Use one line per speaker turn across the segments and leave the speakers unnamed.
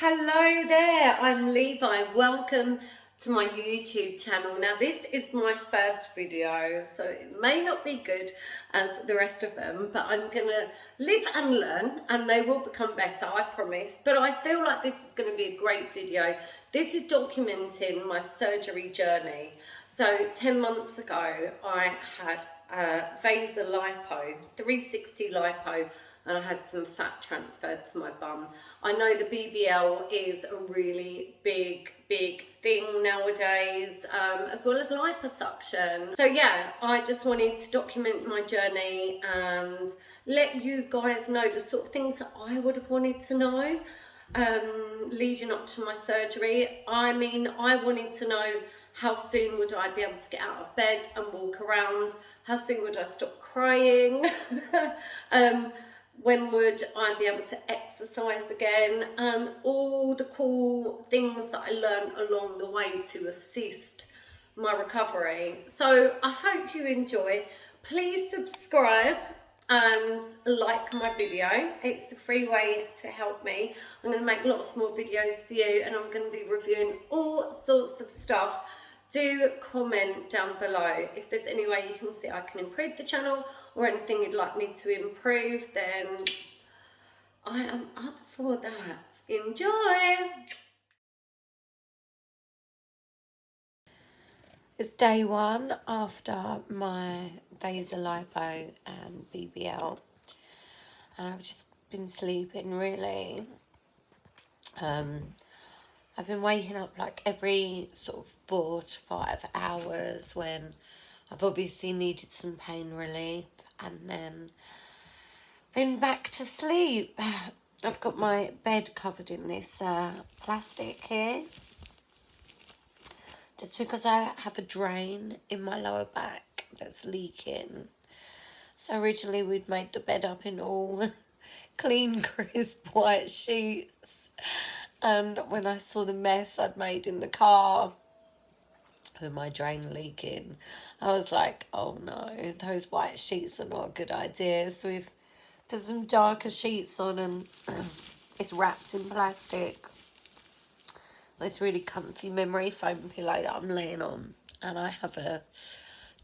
Hello there, I'm Levi. Welcome to my YouTube channel. Now this is my first video, so it may not be good as the rest of them, but I'm gonna live and learn and they will become better, I promise. But I feel like this is gonna be a great video. This is documenting my surgery journey. So 10 months ago, I had a Vaser lipo, 360 lipo, and I had some fat transferred to my bum. I know the BBL is a really big thing nowadays, as well as liposuction. So yeah, I just wanted to document my journey and let you guys know the sort of things that I would have wanted to know leading up to my surgery. I mean, I wanted to know how soon would I be able to get out of bed and walk around, how soon would I stop crying, when would I be able to exercise again, and all the cool things that I learned along the way to assist my recovery. So I hope you enjoy. Please subscribe and like my video. It's a free way to help me. I'm going to make lots more videos for you, and I'm going to be reviewing all sorts of stuff. Do comment down below if there's any way you can see I can improve the channel or anything you'd like me to improve, then I am up for that. Enjoy! It's day one after my Vaser lipo and BBL, and I've just been sleeping really. I've been waking up like every sort of 4 to 5 hours when I've obviously needed some pain relief, and then been back to sleep. I've got my bed covered in this plastic here, just because I have a drain in my lower back that's leaking. So originally we'd made the bed up in all clean, crisp white sheets, and when I saw the mess I'd made in the car with my drain leaking, I was like, oh no, those white sheets are not a good idea. So we've put some darker sheets on, and it's wrapped in plastic. This really comfy memory foam pillow that I'm laying on, and I have a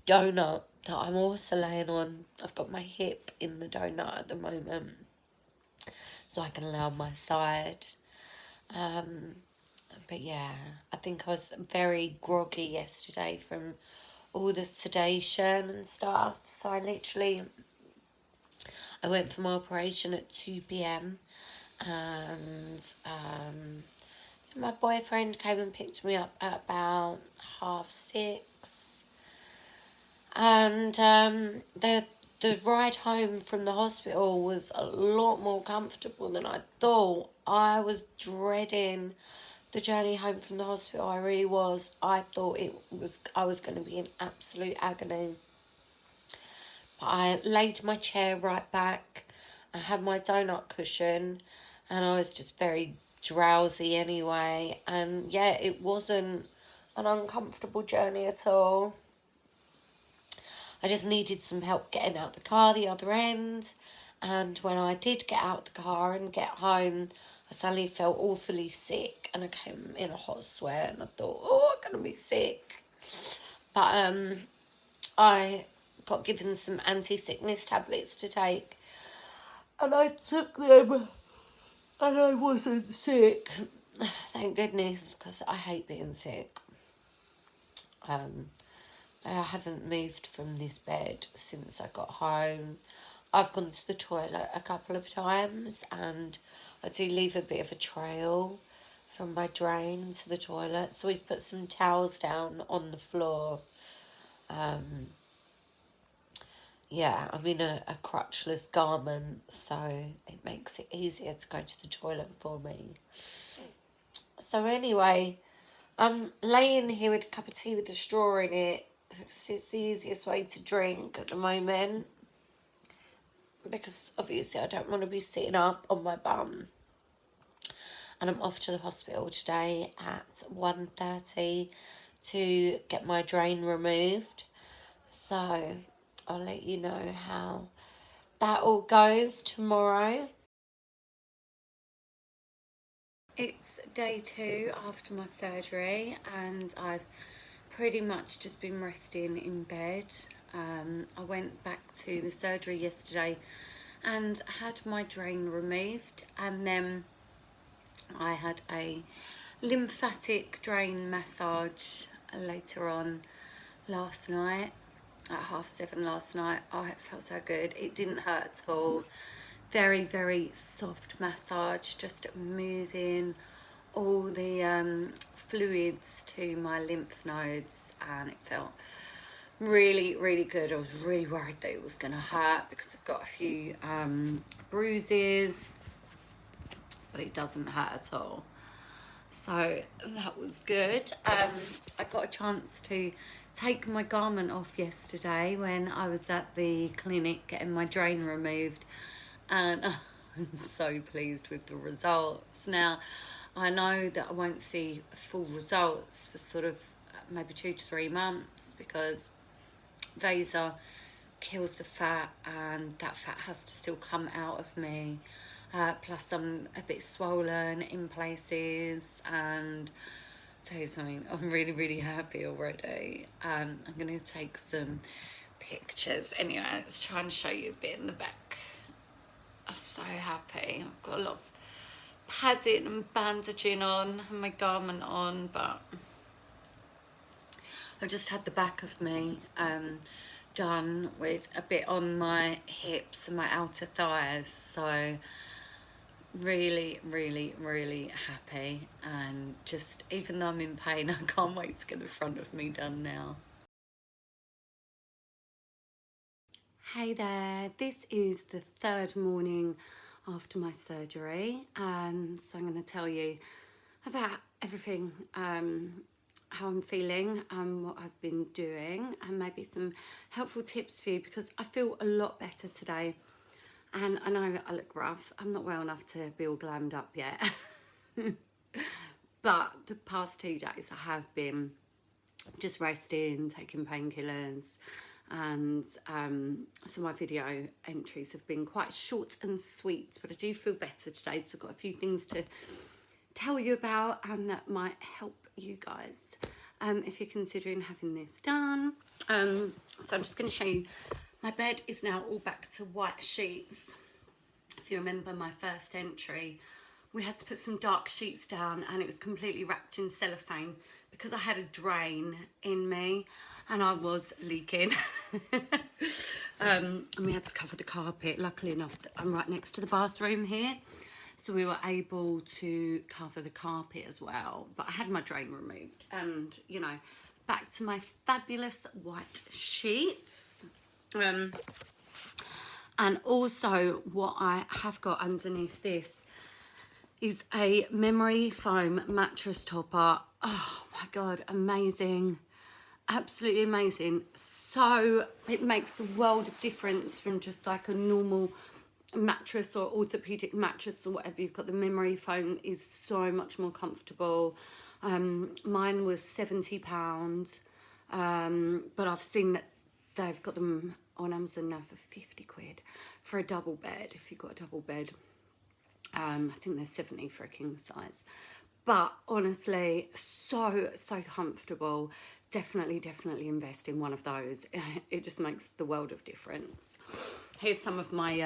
donut that I'm also laying on. I've got my hip in the donut at the moment, so I can lay on my side. But yeah, I think I was very groggy yesterday from all the sedation and stuff. So I went for my operation at 2 p.m. and my boyfriend came and picked me up at about 6:30. And the ride home from the hospital was a lot more comfortable than I thought. I was dreading the journey home from the hospital. I really was. I thought I was going to be in absolute agony. But I laid my chair right back. I had my donut cushion, and I was just very drowsy anyway. And yeah, it wasn't an uncomfortable journey at all. I just needed some help getting out the car the other end. And when I did get out the car and get home, I suddenly felt awfully sick, and I came in a hot sweat, and I thought, oh, I'm going to be sick. But I got given some anti-sickness tablets to take, and I took them, and I wasn't sick. Thank goodness, because I hate being sick. I haven't moved from this bed since I got home. I've gone to the toilet a couple of times, and I do leave a bit of a trail from my drain to the toilet. So we've put some towels down on the floor. Yeah, I'm in a crutchless garment, so it makes it easier to go to the toilet for me. So anyway, I'm laying here with a cup of tea with a straw in it. It's the easiest way to drink at the moment, because obviously I don't want to be sitting up on my bum. And I'm off to the hospital today at 1:30 to get my drain removed. So I'll let you know how that all goes tomorrow. It's day 2 after my surgery, and I've pretty much just been resting in bed. I went back to the surgery yesterday and had my drain removed, and then I had a lymphatic drain massage later on last night at 7:30 last night. Oh, it felt so good. It didn't hurt at all. Very, very soft massage, just moving all the fluids to my lymph nodes, and it felt really, really good. I was really worried that it was going to hurt because I've got a few bruises, but it doesn't hurt at all. So that was good. I got a chance to take my garment off yesterday when I was at the clinic getting my drain removed, and I'm so pleased with the results. Now, I know that I won't see full results for sort of maybe 2 to 3 months because Vaser kills the fat, and that fat has to still come out of me. Plus I'm a bit swollen in places, and I'll tell you something, I'm really, really happy already. I'm going to take some pictures. Anyway, let's try and show you a bit in the back. I'm so happy. I've got a lot of padding and bandaging on and my garment on, but I've just had the back of me done with a bit on my hips and my outer thighs, so really, really, really happy. And just, even though I'm in pain, I can't wait to get the front of me done now. Hey there, this is the 3rd morning after my surgery, so I'm going to tell you about everything, how I'm feeling and what I've been doing, and maybe some helpful tips for you, because I feel a lot better today. And I know I look rough. I'm not well enough to be all glammed up yet. But the past 2 days I have been just resting, taking painkillers, and some of my video entries have been quite short and sweet, but I do feel better today, so I've got a few things to tell you about and that might help you guys if you're considering having this done. So I'm just going to show you, my bed is now all back to white sheets. If you remember my first entry, we had to put some dark sheets down, and it was completely wrapped in cellophane because I had a drain in me and I was leaking. And we had to cover the carpet. Luckily enough, I'm right next to the bathroom here, so we were able to cover the carpet as well. But I had my drain removed, and you know, back to my fabulous white sheets. And also what I have got underneath this is a memory foam mattress topper. Oh my God, amazing. Absolutely amazing. So it makes the world of difference from just like a normal mattress or orthopedic mattress or whatever you've got. The memory foam is so much more comfortable. Mine was £70, but I've seen that they've got them on Amazon now for 50 quid for a double bed, if you've got a double bed. I think they're 70 for a king size. But honestly, so comfortable. Definitely invest in one of those. It just makes the world of difference. Here's some of my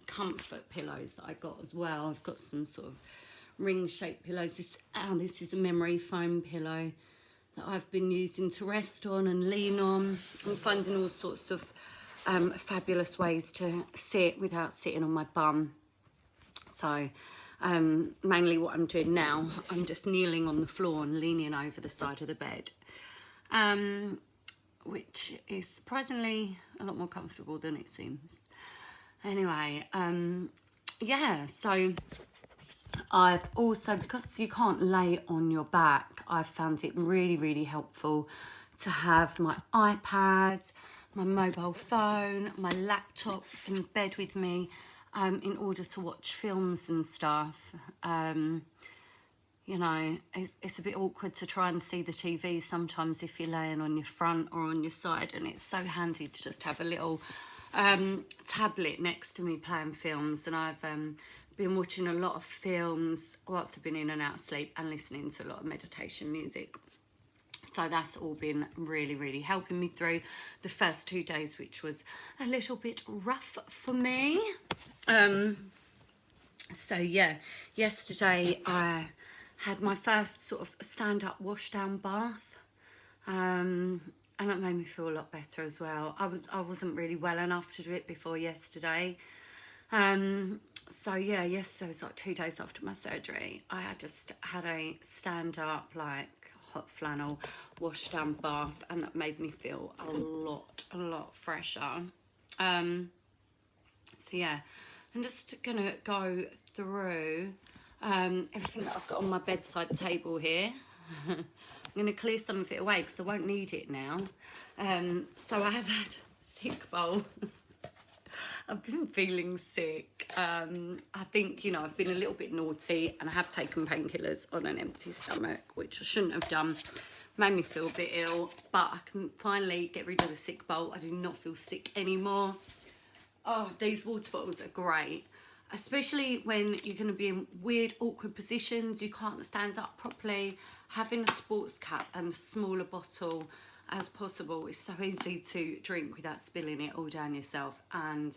comfort pillows that I got as well. I've got some sort of ring-shaped pillows. This is a memory foam pillow that I've been using to rest on and lean on. I'm finding all sorts of fabulous ways to sit without sitting on my bum. So mainly what I'm doing now, I'm just kneeling on the floor and leaning over the side of the bed, which is surprisingly a lot more comfortable than it seems. Anyway, yeah, so I've also, because you can't lay on your back, I've found it really helpful to have my iPad, my mobile phone, my laptop in bed with me, in order to watch films and stuff. You know, it's a bit awkward to try and see the TV sometimes if you're laying on your front or on your side, and it's so handy to just have a little tablet next to me playing films. And I've
been watching a lot of films whilst I've been in and out of sleep, and listening to a lot of meditation music. So that's all been really, really helping me through the first 2 days, which was a little bit rough for me. So yeah, yesterday I had my first sort of stand-up wash-down bath. And that made me feel a lot better as well. I wasn't really well enough to do it before yesterday. So yeah, yesterday was like 2 days after my surgery. I had just had a stand-up, like, hot flannel wash down bath, and that made me feel a lot fresher. So yeah, I'm just gonna go through everything that I've got on my bedside table here. I'm gonna clear some of it away because I won't need it now. So I have had sick bowl. I've been feeling sick. I think, you know, I've been a little bit naughty, and I have taken painkillers on an empty stomach, which I shouldn't have done. Made me feel a bit ill, but I can finally get rid of the sick bowl. I do not feel sick anymore. Oh, these water bottles are great, especially when you're going to be in weird, awkward positions. You can't stand up properly. Having a sports cap and a smaller bottle as possible is so easy to drink without spilling it all down yourself. And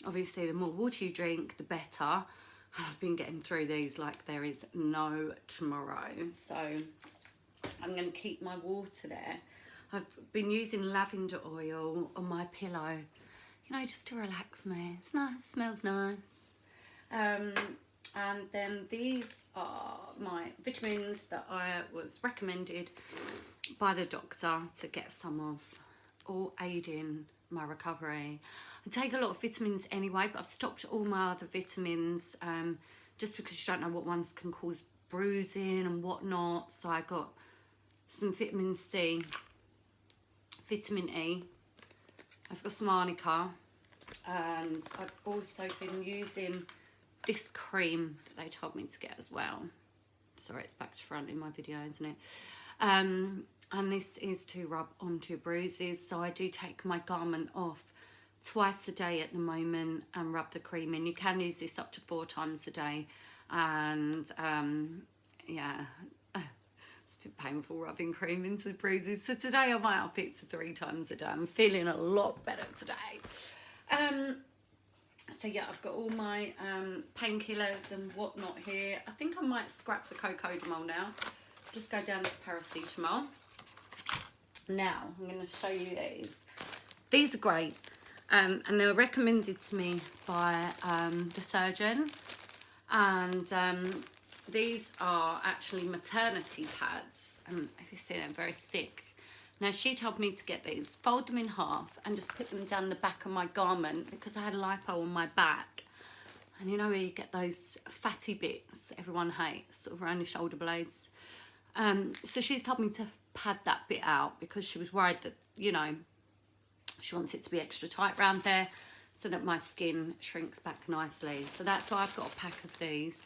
obviously the more water you drink, the better. And I've been getting through these like there is no tomorrow. So I'm going to keep my water there. I've been using lavender oil on my pillow, you know, just to relax me. It's nice, smells nice. And then these are my vitamins that I was recommended by the doctor to get some of, all aiding my recovery. I take a lot of vitamins anyway, but I've stopped all my other vitamins just because you don't know what ones can cause bruising and whatnot. So I got some vitamin C, vitamin E, I've got some arnica, and I've also been using this cream that they told me to get as well. Sorry, it's back to front in my video, isn't it? And this is to rub onto bruises. So I do take my garment off twice a day at the moment and rub the cream in. You can use this up to 4 times a day. And yeah, it's a bit painful rubbing cream into the bruises. So today I might up it to 3 times a day. I'm feeling a lot better today. So yeah, I've got all my painkillers and whatnot here. I think I might scrap the cocodamol now. Just go down to paracetamol. Now, I'm going to show you these. These are great. And they were recommended to me by the surgeon. And these are actually maternity pads. And if you see, they're very thick. Now, she told me to get these, fold them in half, and just put them down the back of my garment because I had lipo on my back. And you know where you get those fatty bits that everyone hates, sort of around your shoulder blades. So she's told me to pad that bit out because she was worried that, you know, she wants it to be extra tight around there so that my skin shrinks back nicely. So that's why I've got a pack of these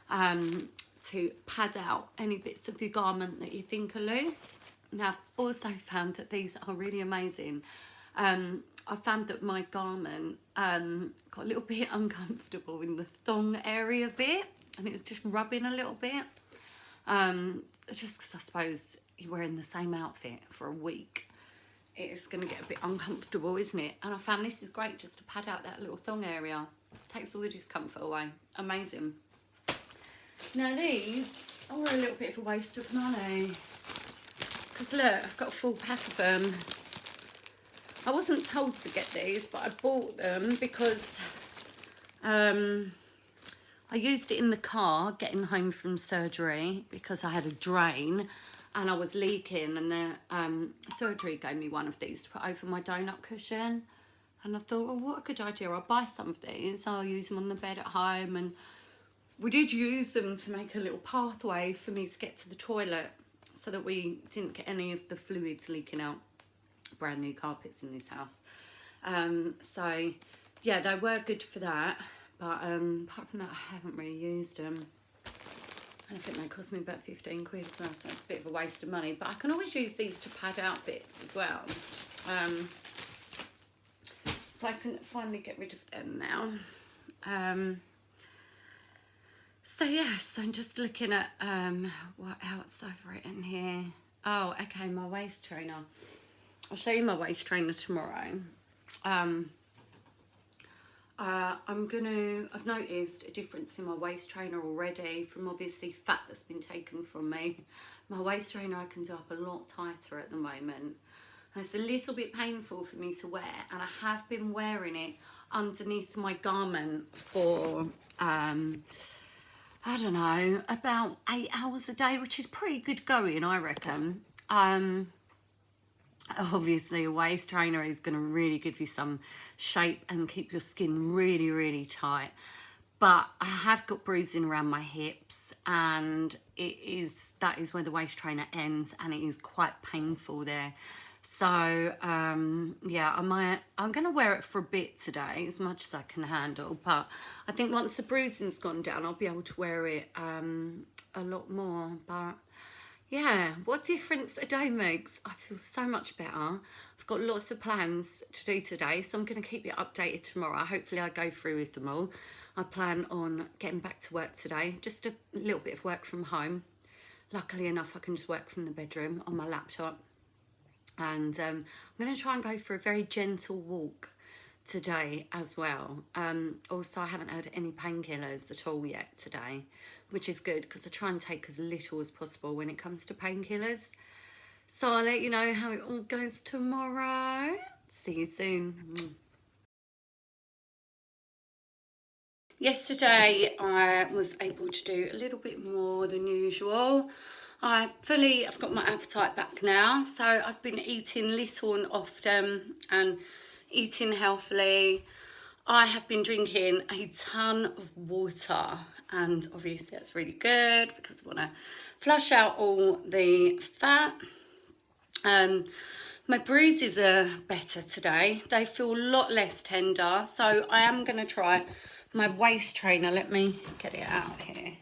to pad out any bits of your garment that you think are loose. Now, I've also found that these are really amazing. I found that my garment got a little bit uncomfortable in the thong area bit, and it was just rubbing a little bit. Just because I suppose you're wearing the same outfit for a week, it's going to get a bit uncomfortable, isn't it? And I found this is great just to pad out that little thong area. Takes all the discomfort away. Amazing. Now these are a little bit of a waste of money. Because look, I've got a full pack of them. I wasn't told to get these, but I bought them because I used it in the car getting home from surgery because I had a drain and I was leaking, and the surgery gave me one of these to put over my donut cushion. And I thought, well, what a good idea. I'll buy some of these. I'll use them on the bed at home. And we did use them to make a little pathway for me to get to the toilet so that we didn't get any of the fluids leaking out. Brand new carpets in this house. So, yeah, they were good for that. But apart from that, I haven't really used them. And I think they cost me about 15 quid as well, so it's a bit of a waste of money. But I can always use these to pad out bits as well. So I can finally get rid of them now. So yes, I'm just looking at what else I've written here. Oh, okay, my waist trainer. I'll show you my waist trainer tomorrow. I've noticed a difference in my waist trainer already from obviously fat that's been taken from me. My waist trainer I can do up a lot tighter at the moment. And it's a little bit painful for me to wear, and I have been wearing it underneath my garment for, I don't know, about 8 hours a day, which is pretty good going, I reckon. Obviously a waist trainer is going to really give you some shape and keep your skin really, really tight. But I have got bruising around my hips, and that is where the waist trainer ends, and it is quite painful there. So yeah, I'm going to wear it for a bit today, as much as I can handle. But I think once the bruising's gone down, I'll be able to wear it a lot more. But yeah, what difference a day makes. I feel so much better. I've got lots of plans to do today, so I'm going to keep you updated tomorrow. Hopefully I go through with them all. I plan on getting back to work today, just a little bit of work from home. Luckily enough, I can just work from the bedroom on my laptop. And I'm going to try and go for a very gentle walk today as well. Also, I haven't had any painkillers at all yet today, which is good because I try and take as little as possible when it comes to painkillers. So I'll let you know how it all goes tomorrow. See you soon. Yesterday I was able to do a little bit more than usual. I've got my appetite back now, so I've been eating little and often and eating healthily. I have been drinking a ton of water, and obviously that's really good because I want to flush out all the fat. My bruises are better today. They feel a lot less tender, so I am going to try my waist trainer. Let me get it out here.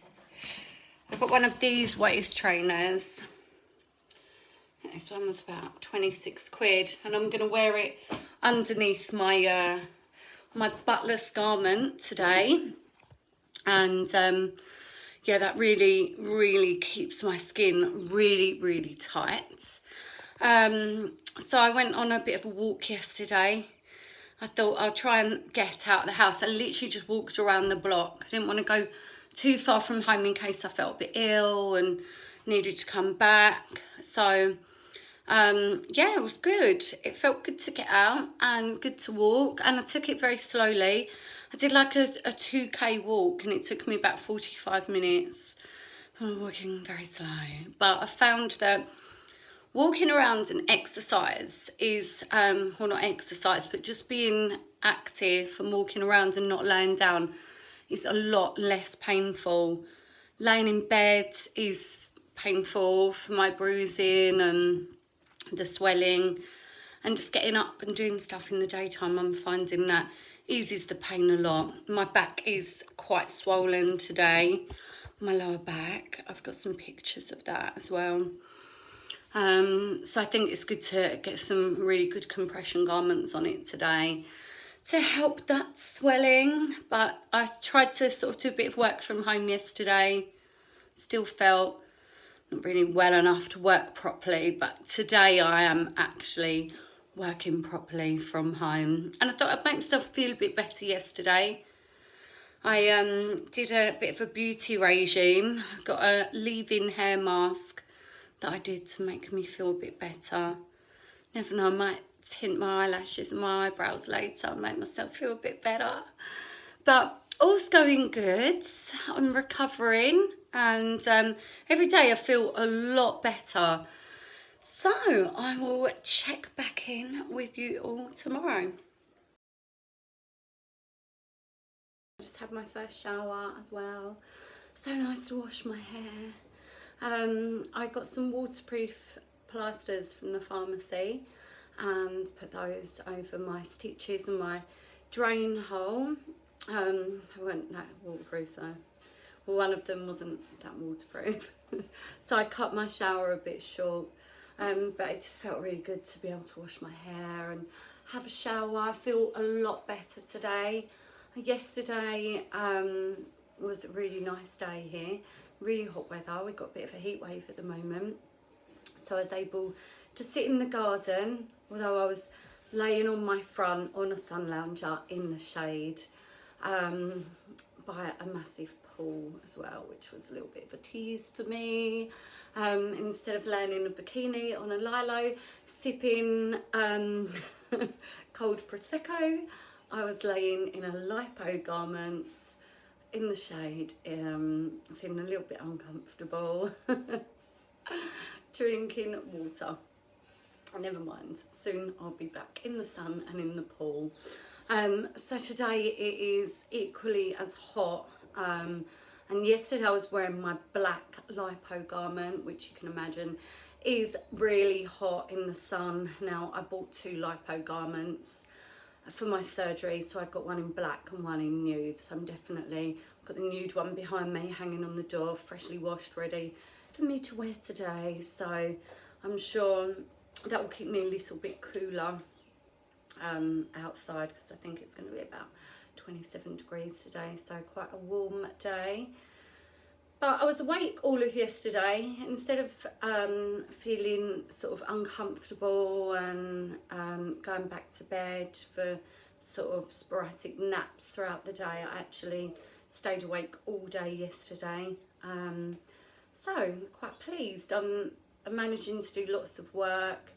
I've got one of these waist trainers. This one was about 26 quid, and I'm going to wear it underneath my my butler's garment today. And yeah, that really keeps my skin really tight. So I went on a bit of a walk yesterday. I thought I'll try and get out of the house. I literally just walked around the block. I didn't want to go too far from home in case I felt a bit ill and needed to come back. So yeah, it was good. It felt good to get out and good to walk, and I took it very slowly. I did like a 2k walk, and it took me about 45 minutes. I'm walking very slow, but I found that walking around and exercise is, well, not exercise, but just being active and walking around and not laying down is a lot less painful. Laying in bed is painful for my bruising and the swelling, and just getting up and doing stuff in the daytime, I'm finding that eases the pain a lot. My back is quite swollen today, my lower back. I've got some pictures of that as well. So I think it's good to get some really good compression garments on it today to help that swelling. But I tried to sort of do a bit of work from home yesterday. Still felt not really well enough to work properly, but today I am actually working properly from home. And I thought I'd make myself feel a bit better yesterday. I did a bit of a beauty regime. Got a leave-in hair mask that I did to make me feel a bit better. Never know, I might tint my eyelashes and my eyebrows later, make myself feel a bit better. But all's going good. I'm recovering, and every day I feel a lot better. So I will check back in with you all tomorrow. I just had my first shower as well. So nice to wash my hair. I got some waterproof plasters from the pharmacy and put those over my stitches and my drain hole. They weren't that waterproof though. Well, one of them wasn't that waterproof. So I cut my shower a bit short. But it just felt really good to be able to wash my hair and have a shower. I feel a lot better today. Yesterday, It was a really nice day here, really hot weather. We've got a bit of a heat wave at the moment. So I was able to sit in the garden, although I was laying on my front on a sun lounger in the shade, by a massive pool as well, which was a little bit of a tease for me. Instead of laying in a bikini on a lilo, sipping cold Prosecco, I was laying in a lipo garment in the shade, feeling a little bit uncomfortable, drinking water. Never mind, soon I'll be back in the sun and in the pool. So today it is equally as hot, and yesterday I was wearing my black lipo garment, which you can imagine is really hot in the sun. Now I bought 2 lipo garments for my surgery, so I got one in black and one in nude. So I'm definitely got the nude one behind me hanging on the door, freshly washed, ready for me to wear today. So I'm sure that will keep me a little bit cooler outside, because I think it's going to be about 27 degrees today, so quite a warm day. But I was awake all of yesterday. Instead of feeling sort of uncomfortable and going back to bed for sort of sporadic naps throughout the day, I actually stayed awake all day yesterday. So I'm quite pleased. I'm managing to do lots of work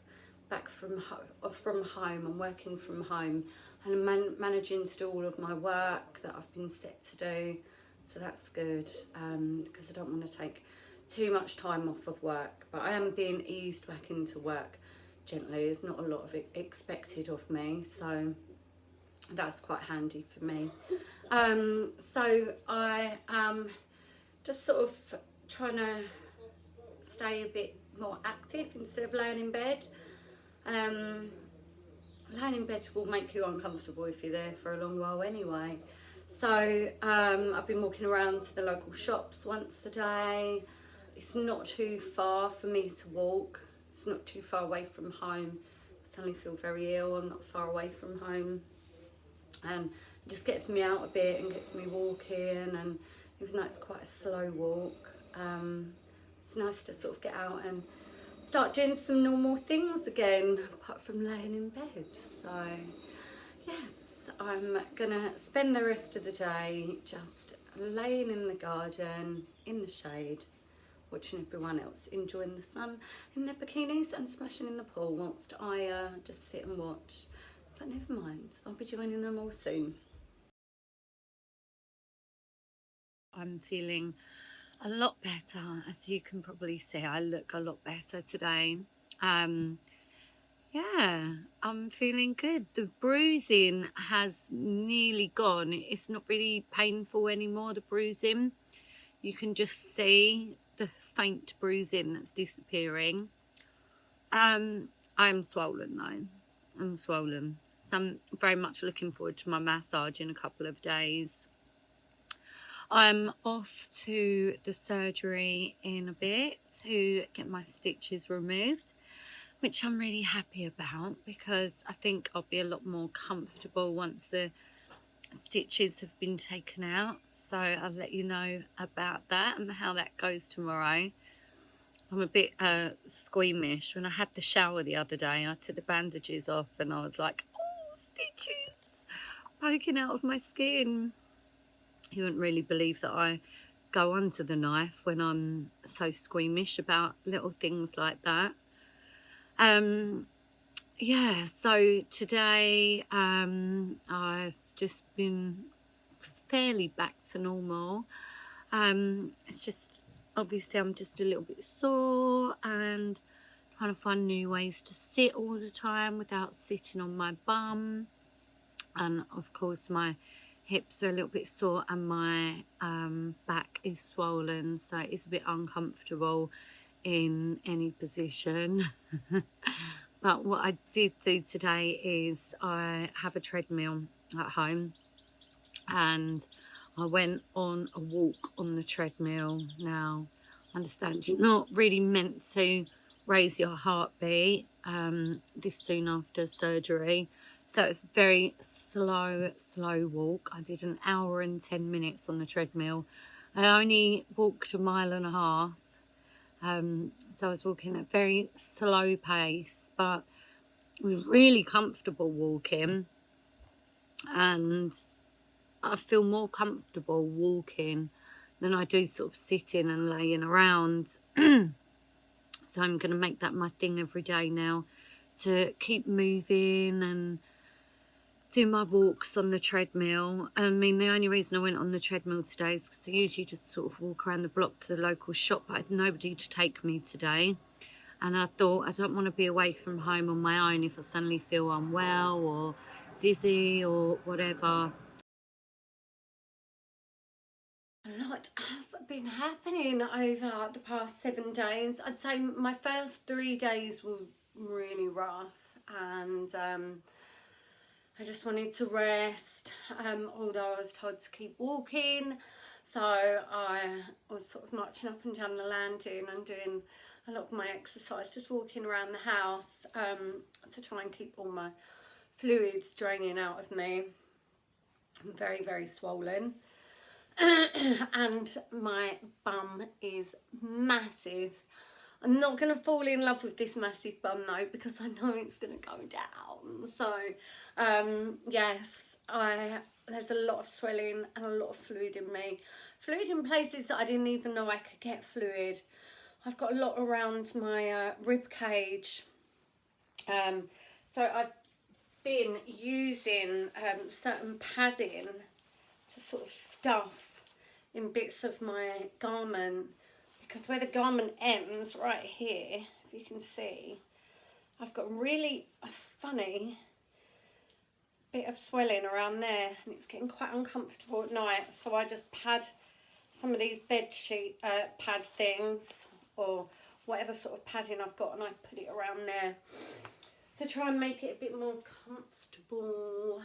back from home. I'm working from home, and I'm managing to do all of my work that I've been set to do. So that's good, because I don't want to take too much time off of work. But I am being eased back into work gently. There's not a lot of it expected of me, so that's quite handy for me. So I am just sort of trying to stay a bit more active instead of laying in bed. Laying in bed will make you uncomfortable if you're there for a long while anyway. So I've been walking around to the local shops once a day. It's not too far for me to walk. It's not too far away from home. I suddenly feel very ill. I'm not far away from home. And it just gets me out a bit and gets me walking. And even though it's quite a slow walk, it's nice to sort of get out and start doing some normal things again, apart from laying in bed. So yes, I'm gonna spend the rest of the day just laying in the garden, in the shade, watching everyone else enjoying the sun in their bikinis and splashing in the pool, whilst I just sit and watch. But never mind, I'll be joining them all soon. I'm feeling a lot better, as you can probably see. I look a lot better today. Yeah, I'm feeling good. The bruising has nearly gone. It's not really painful anymore, the bruising. You can just see the faint bruising that's disappearing. I'm swollen though. I'm swollen. So I'm very much looking forward to my massage in a couple of days. I'm off to the surgery in a bit to get my stitches removed, which I'm really happy about, because I think I'll be a lot more comfortable once the stitches have been taken out. So I'll let you know about that and how that goes tomorrow. I'm a bit squeamish. When I had the shower the other day, I took the bandages off and I was like, oh, stitches poking out of my skin. You wouldn't really believe that I go under the knife when I'm so squeamish about little things like that. Yeah, so today I've just been fairly back to normal. It's just, obviously I'm just a little bit sore and trying to find new ways to sit all the time without sitting on my bum. And of course my hips are a little bit sore and my back is swollen, so it's a bit uncomfortable in any position. But what I did do today is I have a treadmill at home, and I went on a walk on the treadmill. Now, I understand you're not really meant to raise your heartbeat this soon after surgery, So it's a very slow walk. I did an hour and 10 minutes on the treadmill. I only walked a mile and a half. So I was walking at a very slow pace, but it was really comfortable walking. And I feel more comfortable walking than I do sort of sitting and laying around. So I'm going to make that my thing every day now, to keep moving and do my walks on the treadmill. I mean, the only reason I went on the treadmill today is because I usually just sort of walk around the block to the local shop, but I had nobody to take me today. And I thought, I don't want to be away from home on my own if I suddenly feel unwell or dizzy or whatever. A lot has been happening over the past 7 days. I'd say my first 3 days were really rough, and I just wanted to rest, although I was told to keep walking. So I was sort of marching up and down the landing and doing a lot of my exercise, just walking around the house, to try and keep all my fluids draining out of me. I'm very, very swollen. And my bum is massive. I'm not going to fall in love with this massive bum though, because I know it's going to go down. So yes, there's a lot of swelling and a lot of fluid in me. Fluid in places that I didn't even know I could get fluid. I've got a lot around my rib cage. So I've been using certain padding to sort of stuff in bits of my garment, because where the garment ends right here, if you can see, I've got really a funny bit of swelling around there, and it's getting quite uncomfortable at night. So I just pad some of these bed sheet pad things, or whatever sort of padding I've got, and I put it around there to try and make it a bit more comfortable.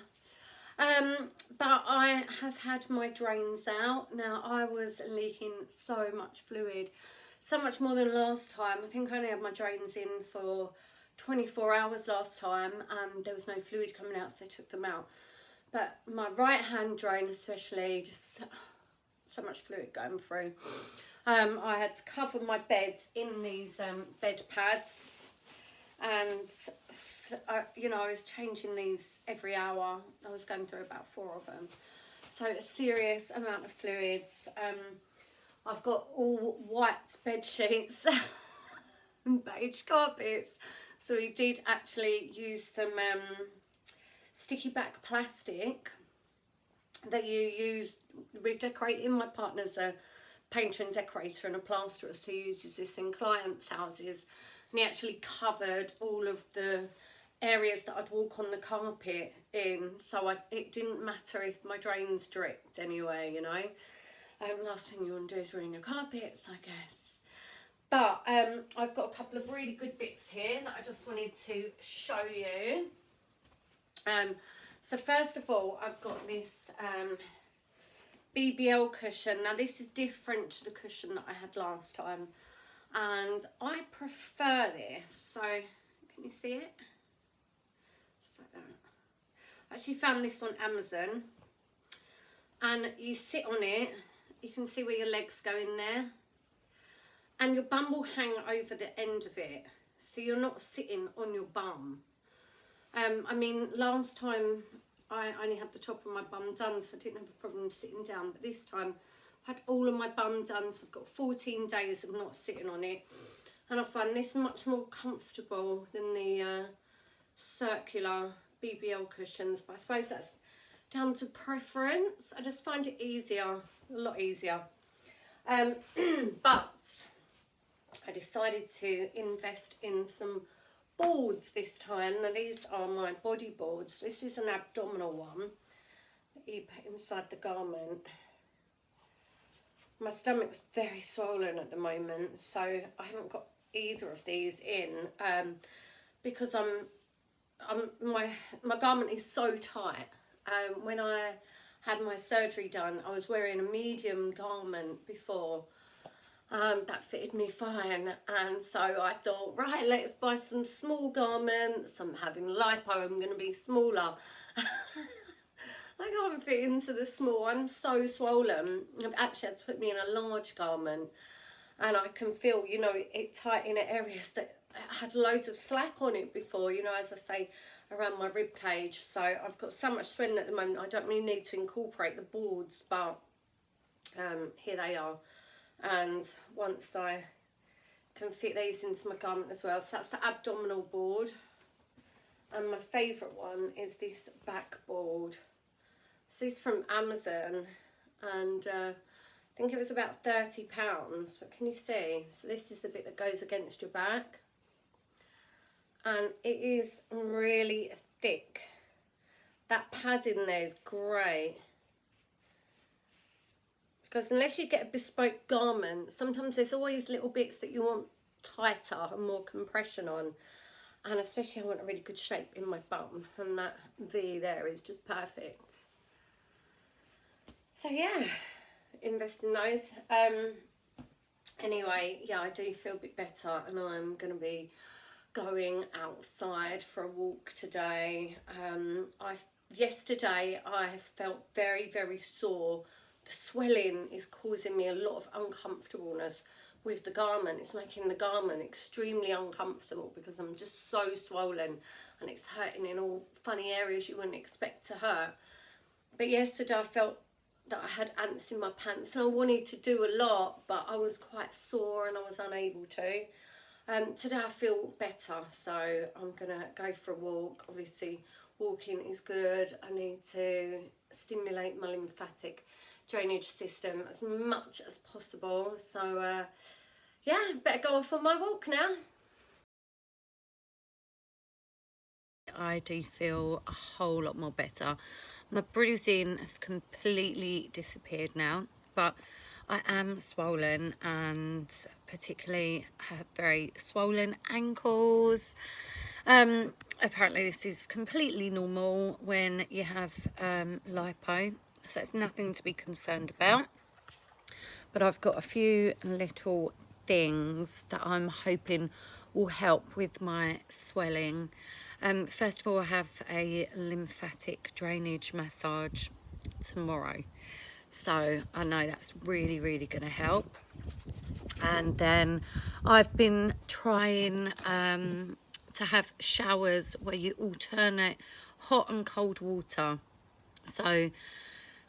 But I have had my drains out. Now, I was leaking so much fluid, so much more than last time. I think I only had my drains in for 24 hours last time, and there was no fluid coming out, so I took them out. But my right hand drain especially, just so much fluid going through. I had to cover my beds in these bed pads, and you know, I was changing these every hour. I was going through about 4 of them, so a serious amount of fluids. I've got all white bed sheets and beige carpets, so we did actually use some sticky back plastic that you use redecorating. My partner's a painter and decorator and a plasterer, so he uses this in clients' houses, and he actually covered all of the areas that I'd walk on the carpet in, so it didn't matter if my drains dripped anyway, you know. Last thing you want to do is ruin your carpets, I guess. But I've got a couple of really good bits here that I just wanted to show you. So first of all, I've got this BBL cushion. Now this is different to the cushion that I had last time, and I prefer this. So can you see it? Just like that. I actually found this on Amazon, and you sit on it, you can see where your legs go in there, and your bum will hang over the end of it, so you're not sitting on your bum. I mean, last time I only had the top of my bum done, so I didn't have a problem sitting down, but this time I've had all of my bum done, so I've got 14 days of not sitting on it, and I find this much more comfortable than the circular BBL cushions, but I suppose that's down to preference. I just find it easier, a lot easier. But I decided to invest in some boards this time. Now these are my body boards. This is an abdominal one that you put inside the garment. My stomach's very swollen at the moment, so I haven't got either of these in, because my garment is so tight. When I had my surgery done, I was wearing a medium garment before,
That fitted me fine, and so I thought, right, let's buy some small garments. I'm having lipo, I'm going to be smaller. I can't fit into the small, I'm so swollen. I've actually had to put me in a large garment, and I can feel, you know, it tight in areas that had loads of slack on it before, you know, as I say, around my rib cage. So I've got so much swelling at the moment, I don't really need to incorporate the boards, but here they are. And once I can fit these into my garment as well. So that's the abdominal board. And my favourite one is this back board. So this is from Amazon, and I think it was about £30, but can you see? So this is the bit that goes against your back, and it is really thick. That padding there is great, because unless you get a bespoke garment, sometimes there's always little bits that you want tighter and more compression on, and especially I want a really good shape in my bum, and that V there is just perfect. So yeah, invest in those. Anyway, yeah, I do feel a bit better, and I'm going to be going outside for a walk today. Yesterday I felt very, very sore. The swelling is causing me a lot of uncomfortableness with the garment. It's making the garment extremely uncomfortable because I'm just so swollen, and it's hurting in all funny areas you wouldn't expect to hurt. But yesterday I felt that I had ants in my pants, and I wanted to do a lot, but I was quite sore and I was unable to. Today I feel better, so I'm gonna go for a walk. Obviously walking is good. I need to stimulate my lymphatic drainage system as much as possible, so yeah, better go off on my walk now. I do feel a whole lot more better. My bruising has completely disappeared now, but I am swollen, and particularly have very swollen ankles. Apparently this is completely normal when you have lipo, so it's nothing to be concerned about. But I've got a few little things that I'm hoping will help with my swelling. First of all, I have a lymphatic drainage massage tomorrow, so I know that's really, really going to help. And then I've been trying to have showers where you alternate hot and cold water. So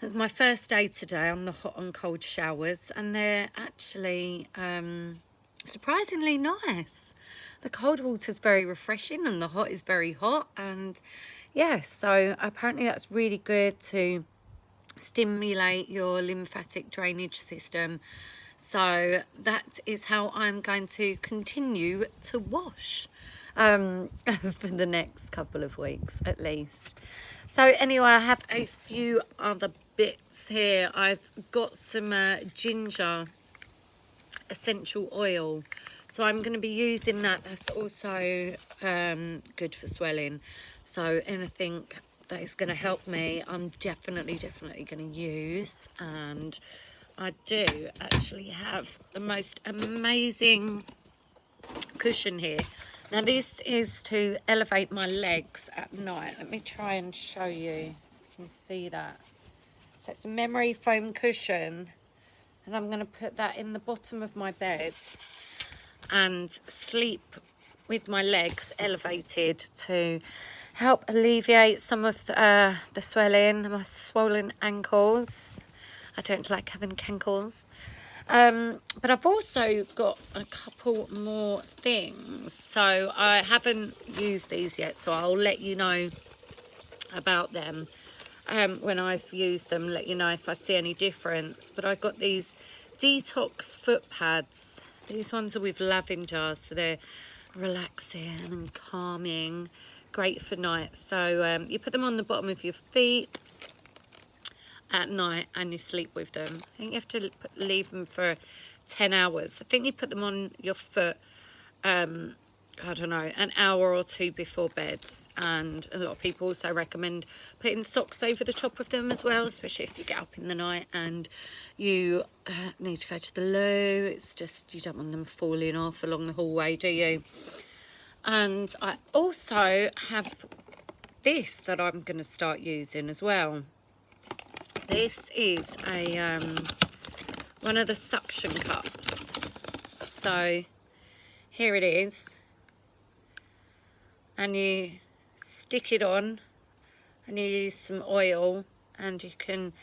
it's my first day today on the hot and cold showers, and they're actually surprisingly nice. The cold water is very refreshing and the hot is very hot, and yeah, so apparently that's really good to stimulate your lymphatic drainage system. So that is how I'm going to continue to wash for the next couple of weeks at least. So anyway, I have a few other bits here. I've got some ginger essential oil, so I'm going to be using that. That's also good for swelling, so anything that is going to help me, I'm definitely going to use. And I do actually have the most amazing cushion here. Now this is to elevate my legs at night. Let me try and show you. You can see that. So it's a memory foam cushion, and I'm going to put that in the bottom of my bed and sleep with my legs elevated to help alleviate some of the swelling, my swollen ankles. I don't like having cankles. But I've also got a couple more things. So I haven't used these yet, so I'll let you know about them when I've used them, let you know if I see any difference. But I got these detox foot pads. These ones are with lavender, so they're relaxing and calming, great for night. So you put them on the bottom of your feet at night and you sleep with them. I think you have to leave them for 10 hours. I think you put them on your foot
I don't know, an hour or two before bed. And a lot of people also recommend putting socks over the top of them as well, especially if you get up in the night and you need to go to the loo. It's just, you don't want them falling off along the hallway, do you? And I also have this that I'm going to start using as well. This is a one of the suction cups. So here it is, and you stick it on and you use some oil and you can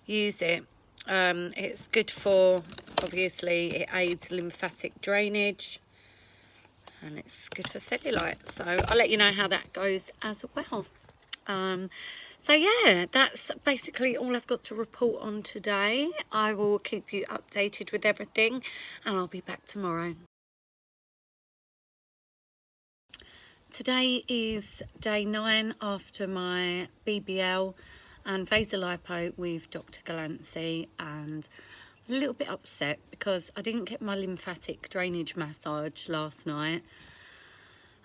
use it. It's good for, obviously it aids lymphatic drainage, and it's good for cellulite, so I'll let you know how that goes as well. So yeah, that's basically all I've got to report on today. I will keep you updated with everything, and I'll be back tomorrow. Today is day 9 after my BBL and Vaser lipo with Dr Glancey, and I'm a little bit upset because I didn't get my lymphatic drainage massage last night.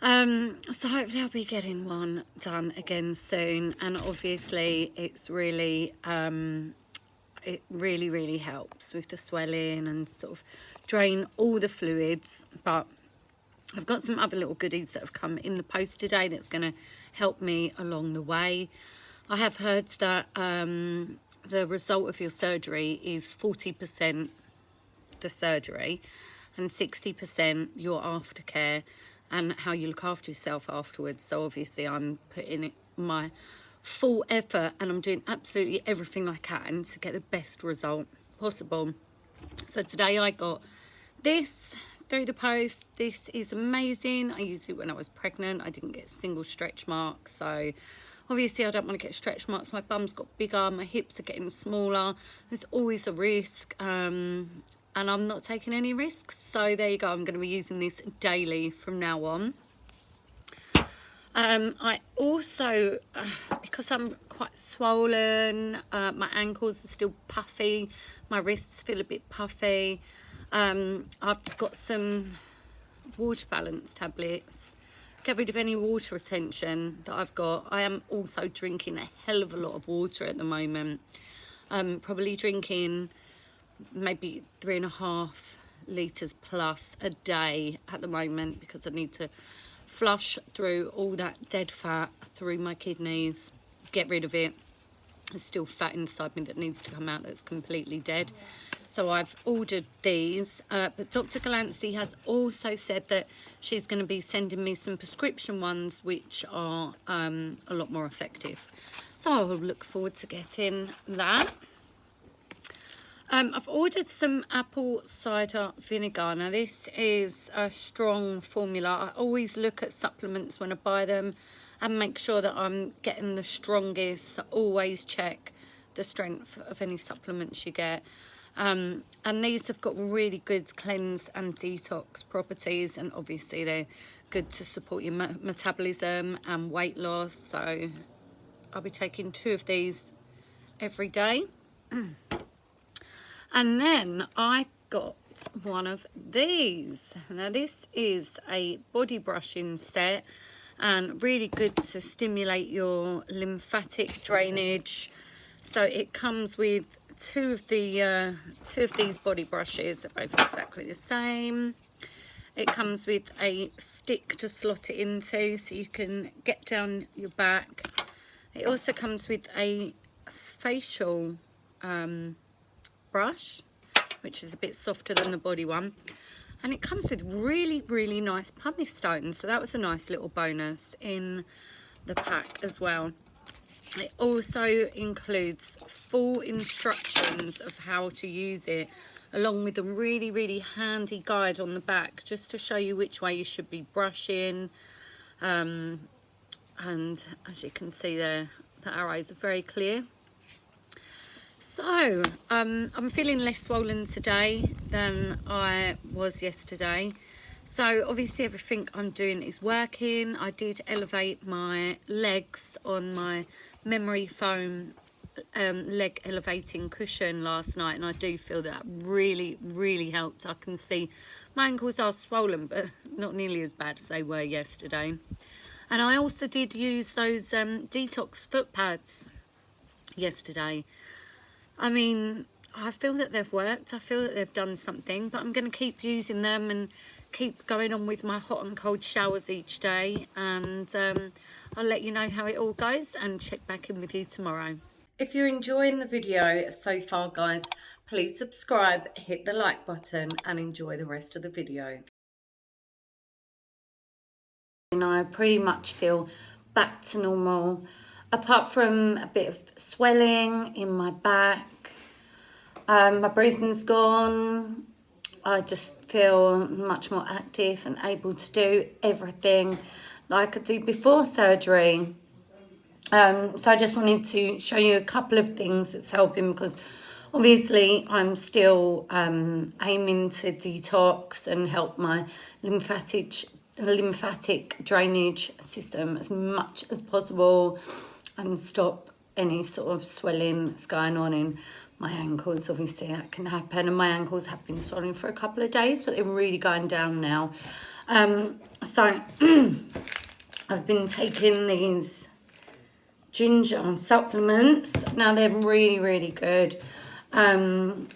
So hopefully I'll be getting one done again soon, and obviously it's really it really helps with the swelling and sort of drain all the fluids. But I've got some other little goodies that have come in the post today that's going to help me along the way. I have heard that the result of your surgery is 40% the surgery and 60% your aftercare and how you look after yourself afterwards. So obviously I'm putting it my full effort, and I'm doing absolutely everything I can to get the best result possible. So today I got this through the post. This is amazing. I used it when I was pregnant. I didn't get a single stretch mark, so obviously I don't want to get stretch marks. My bum's got bigger, my hips are getting smaller. There's always a risk, and I'm not taking any risks. So there you go, I'm going to be using this daily from now on. I also, because I'm quite swollen, my ankles are still puffy, my wrists feel a bit puffy. I've got some water balance tablets, get rid of any water retention that I've got. I am also drinking a hell of a lot of water at the moment. Probably drinking maybe 3.5 litres plus a day at the moment, because I need to flush through all that dead fat through my kidneys, get rid of it. There's still fat inside me that needs to come out, that's completely dead. So I've ordered these, but Dr Glancey has also said that she's going to be sending me some prescription ones which are a lot more effective. So I will look forward to getting that. I've ordered some apple cider vinegar. Now this is a strong formula. I always look at supplements when I buy them and make sure that I'm getting the strongest. So always check the strength of any supplements you get. And these have got really good cleanse and detox properties, and obviously they're good to support your metabolism and weight loss. So I'll be taking 2 of these every day. And then I got one of these. Now this is a body brushing set, and really good to stimulate your lymphatic drainage. So it comes with two of these body brushes. They're both exactly the same. It comes with a stick to slot it into so you can get down your back. It also comes with a facial brush, which is a bit softer than the body one, and it comes with really nice pumice stones, so that was a nice little bonus in the pack as well. It also includes full instructions of how to use it, along with a really handy guide on the back, just to show you which way you should be brushing. And as you can see there, the arrows are very clear. So I'm feeling less swollen today than I was yesterday. So obviously everything I'm doing is working. I did elevate my legs on my memory foam leg elevating cushion last night, and I do feel that really helped. I can see my ankles are swollen, but not nearly as bad as they were yesterday. And I also did use those detox foot pads yesterday. I mean, I feel that they've worked. I feel that they've done something, but I'm going to keep using them and keep going on with my hot and cold showers each day. And I'll let you know how it all goes and check back in with you tomorrow. If you're enjoying the video so far, guys, please subscribe, hit the like button and enjoy the rest of the video. And I pretty much feel back to normal, apart from a bit of swelling in my back. My bruising's gone. I just feel much more active and able to do everything that I could do before surgery. So I just wanted to show you a couple of things that's helping, because obviously I'm still aiming to detox and help my lymphatic drainage system as much as possible and stop any sort of swelling that's going on in my ankles. Obviously that can happen, and my ankles have been swelling for a couple of days, but they're really going down now. So I've been taking these ginger supplements. Now they're really good to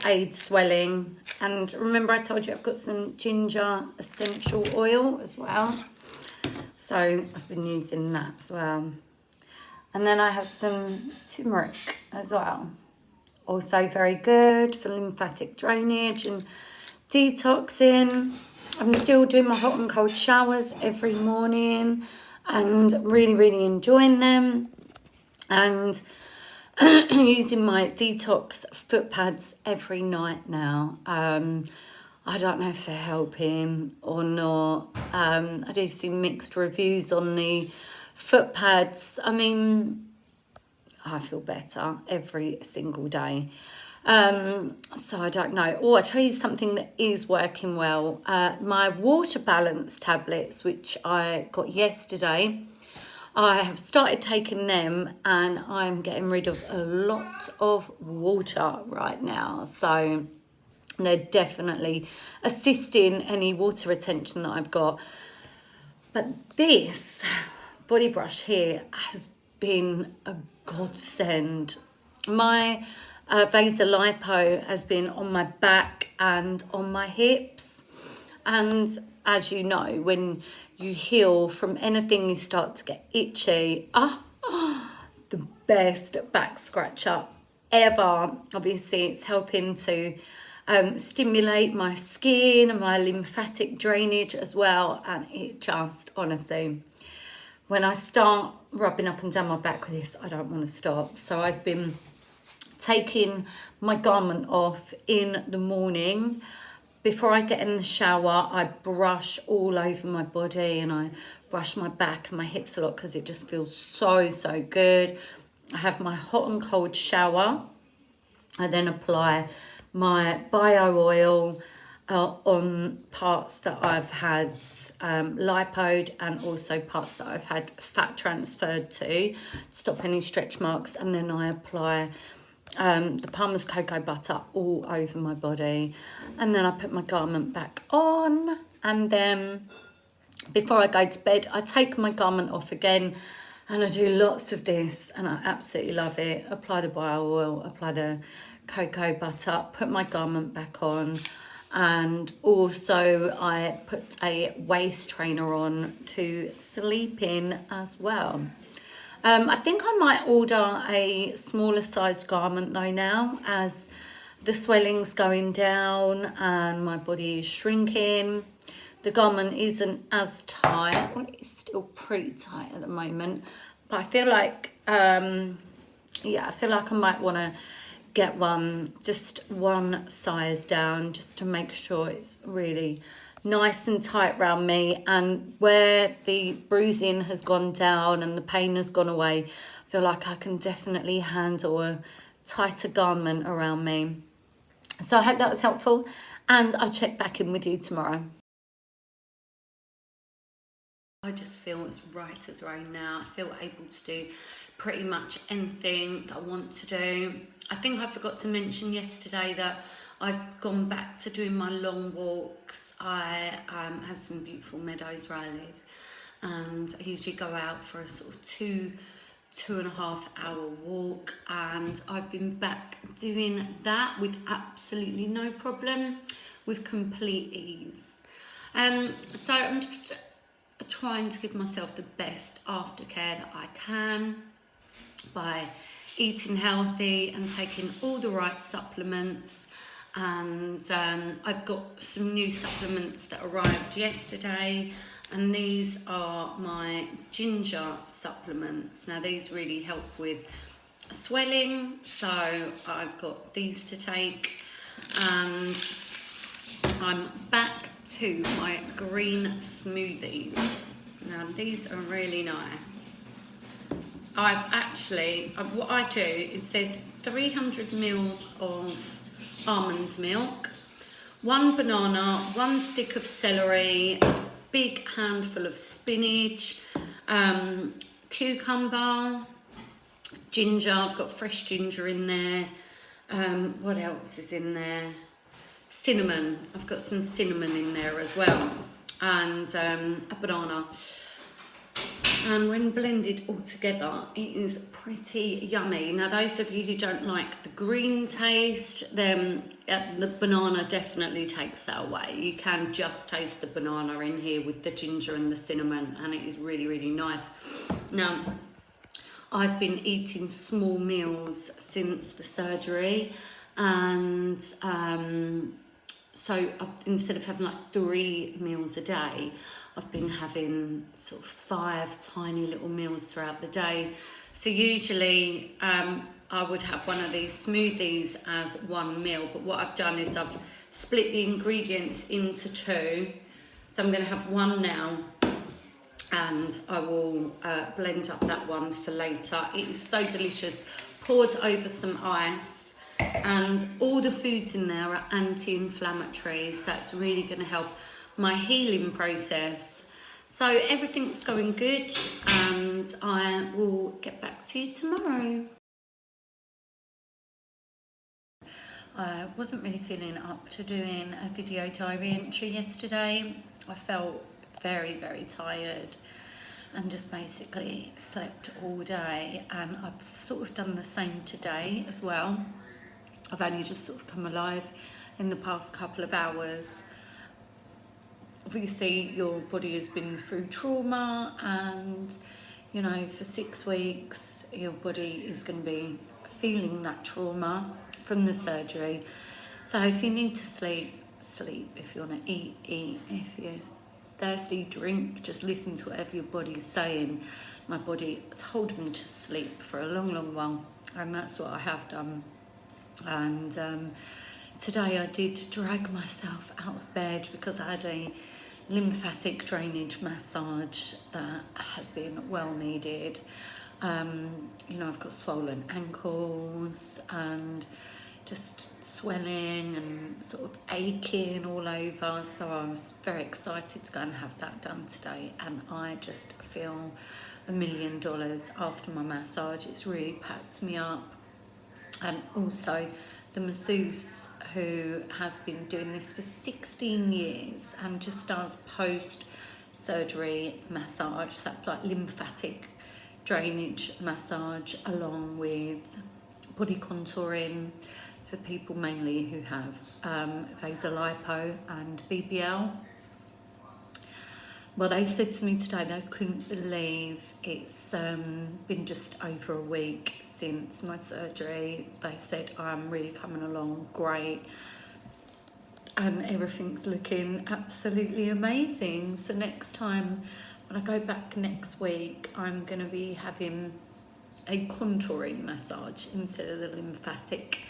aid swelling. And remember I told you I've got some ginger essential oil as well, so I've been using that as well. And then I have some turmeric as well, also very good for lymphatic drainage and detoxing. I'm still doing my hot and cold showers every morning and really enjoying them, and using my detox foot pads every night now. I don't know if they're helping or not. I do see mixed reviews on the foot pads. I mean, I feel better every single day. So I don't know. Oh, I'll tell you something that is working well. My water balance tablets, which I got yesterday, I have started taking them and I'm getting rid of a lot of water right now. So they're definitely assisting any water retention that I've got. But this body brush here has been a godsend. My Vaser lipo has been on my back and on my hips. And as you know, when you heal from anything, you start to get itchy. The best back scratcher ever. Obviously, it's helping to stimulate my skin and my lymphatic drainage as well. And it just, honestly, when I start rubbing up and down my back with this, I don't want to stop. So I've been taking my garment off in the morning. Before I get in the shower, I brush all over my body and I brush my back and my hips a lot because it just feels so good. I have my hot and cold shower. I then apply my bio oil on parts that I've had lipoed, and also parts that I've had fat transferred to stop any stretch marks. And then I apply the Palmer's cocoa butter all over my body, and then I put my garment back on, and then before I go to bed I take my garment off again, and I do lots of this and I absolutely love it. Apply the bio oil, apply the cocoa butter, put my garment back on, and also I put a waist trainer on to sleep in as well. I think I might order a smaller sized garment though now, as the swelling's going down and my body is shrinking. The garment isn't as tight. Well, it's still pretty tight at the moment, but I feel like, I feel like I might want to get one, just one size down, just to make sure it's really nice and tight around me, and where the bruising has gone down and the pain has gone away, I feel like I can definitely handle a tighter garment around me. So I hope that was helpful, and I'll check back in with you tomorrow. I just feel as right as rain now. I feel able to do pretty much anything that I want to do. I think I forgot to mention yesterday that I've gone back to doing my long walks. I have some beautiful meadows where I live, and I usually go out for a sort of 2.5 hour walk, and I've been back doing that with absolutely no problem, with complete ease. So I'm just trying to give myself the best aftercare that I can by eating healthy and taking all the right supplements. And I've got some new supplements that arrived yesterday, and these are my ginger supplements. Now these really help with swelling, so I've got these to take. And I'm back to my green smoothies. Now these are really nice. What I do, it says 300 mils of almond milk, 1 banana, 1 stick of celery, a big handful of spinach, cucumber, ginger. I've got fresh ginger in there. What else is in there? Cinnamon. I've got some cinnamon in there as well, and a banana. And when blended all together, it is pretty yummy. Now, those of you who don't like the green taste, then the banana definitely takes that away. You can just taste the banana in here with the ginger and the cinnamon, and it is really, really nice. Now, I've been eating small meals since the surgery, and so instead of having like 3 meals a day, I've been having sort of 5 tiny little meals throughout the day. So usually I would have one of these smoothies as 1 meal, but what I've done is I've split the ingredients into 2. So I'm going to have 1 now, and I will blend up that one for later. It is so delicious, poured over some ice, and all the foods in there are anti-inflammatory, so it's really going to help my healing process. So everything's going good, and I will get back to you tomorrow. I wasn't really feeling up to doing a video diary entry yesterday. I felt very, very tired and just basically slept all day, and I've sort of done the same today as well. I've only just sort of come alive in the past couple of hours. Obviously your body has been through trauma, and you know, for 6 weeks your body is going to be feeling that trauma from the surgery. So if you need to sleep, sleep. If you want to eat, eat. If you're thirsty, drink. Just listen to whatever your body's saying. My body told me to sleep for a long, long while, and that's what I have done. And today I did drag myself out of bed because I had a lymphatic drainage massage that has been well needed. You know, I've got swollen ankles and just swelling and sort of aching all over, so I was very excited to go and have that done today, and I just feel $1 million after my massage. It's really packed me up. And also the masseuse, who has been doing this for 16 years and just does post-surgery massage. That's like lymphatic drainage massage, along with body contouring for people mainly who have Vaser, lipo and BBL. Well, they said to me today they couldn't believe it's been just over a week since my surgery. They said I'm really coming along great, and everything's looking absolutely amazing. So next time when I go back next week, I'm going to be having a contouring massage instead of the lymphatic